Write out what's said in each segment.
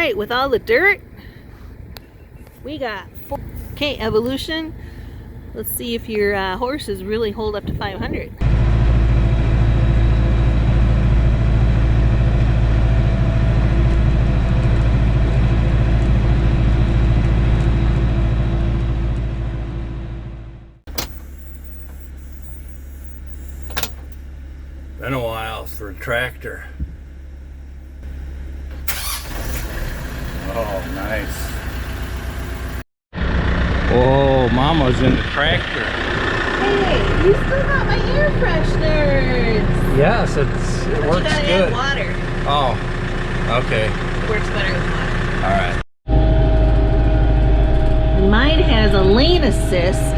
right, with all the dirt, we got four. Okay, evolution. Let's see if your horses really hold up to 500. Been a while for a tractor. Oh, nice. Oh, Mama's in the tractor. Hey, you still got my air fresheners. Yes, it But works you gotta good. add water. Oh, okay. It works better with water. All right. Mine has a lane assist,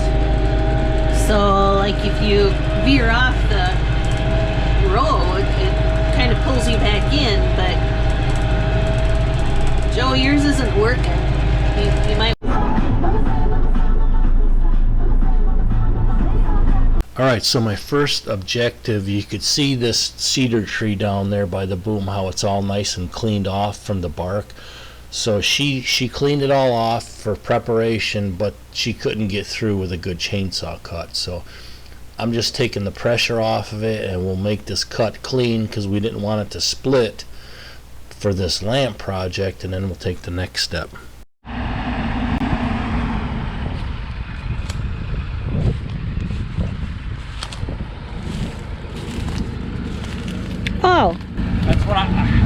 so like if you veer off the road, it kind of pulls you back in. But Joe, yours isn't working. You might. Alright, so my first objective, you could see this cedar tree down there by the boom, how it's all nice and cleaned off from the bark. So she cleaned it all off for preparation, but she couldn't get through with a good chainsaw cut. So I'm just taking the pressure off of it, and we'll make this cut clean because we didn't want it to split for this lamp project, and then we'll take the next step. Oh. That's what I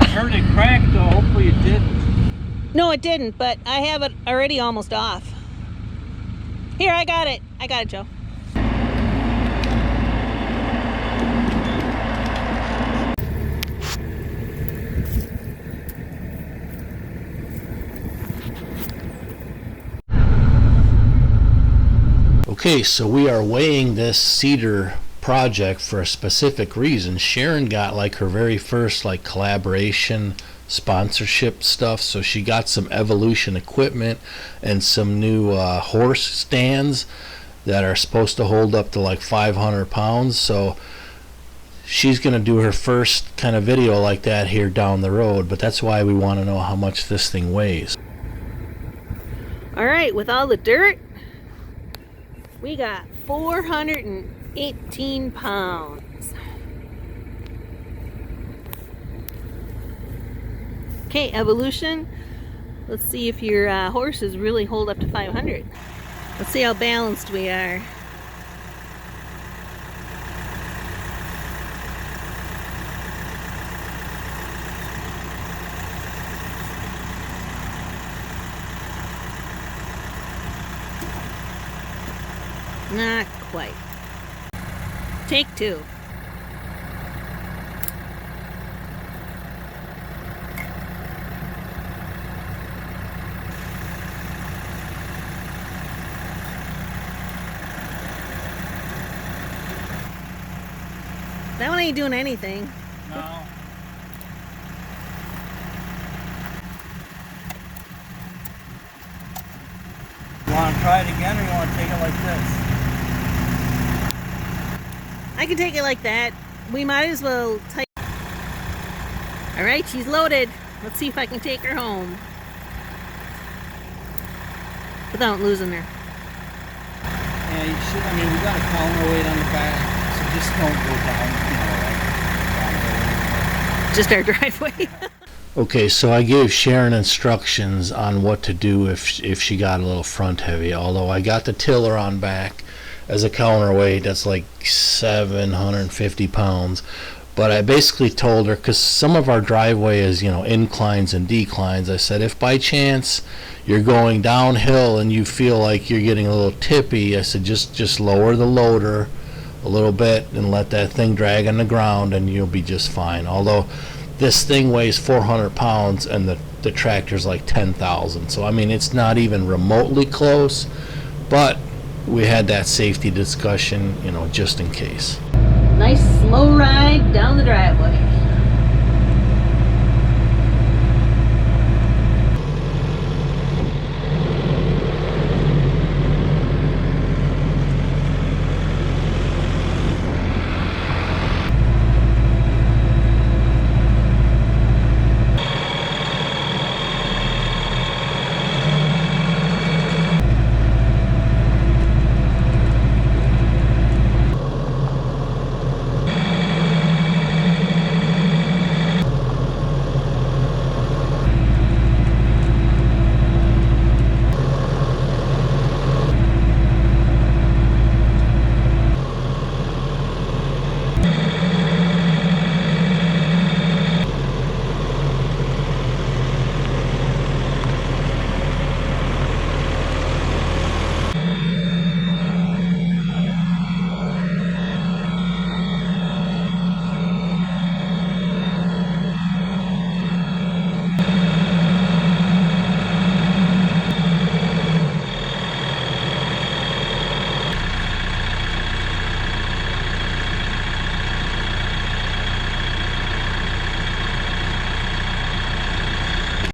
heard it crack though. Hopefully it didn't. No, it didn't, but I have it already almost off. Here, I got it. I got it, Joe. Okay, so we are weighing this cedar project for a specific reason. Sharon got like her very first like collaboration sponsorship stuff, so she got some evolution equipment and some new horse stands that are supposed to hold up to like 500 pounds. So she's gonna do her first kind of video like that here down the road, but that's why we want to know how much this thing weighs. All right, with all the dirt, we got 418 pounds. Okay, evolution. Let's see if your horses really hold up to 500. Let's see how balanced we are. Not quite. Take two. That one ain't doing anything. No. You want to try it again, or you want to take it like this? I can take it like that. We might as well take. All right, she's loaded. Let's see if I can take her home without losing her. Yeah, you should. I mean, we got a counterweight on the back, so just don't go down. Just our driveway. Okay, so I gave Sharon instructions on what to do if she got a little front heavy, although I got the tiller on back as a counterweight. That's like 750 pounds. But I basically told her, because some of our driveway is, you know, inclines and declines, I said, if by chance you're going downhill and you feel like you're getting a little tippy, I said, just lower the loader a little bit and let that thing drag on the ground and you'll be just fine. Although this thing weighs 400 pounds and the tractor's like 10,000. So, I mean, it's not even remotely close, but we had that safety discussion, you know, just in case. Nice slow ride down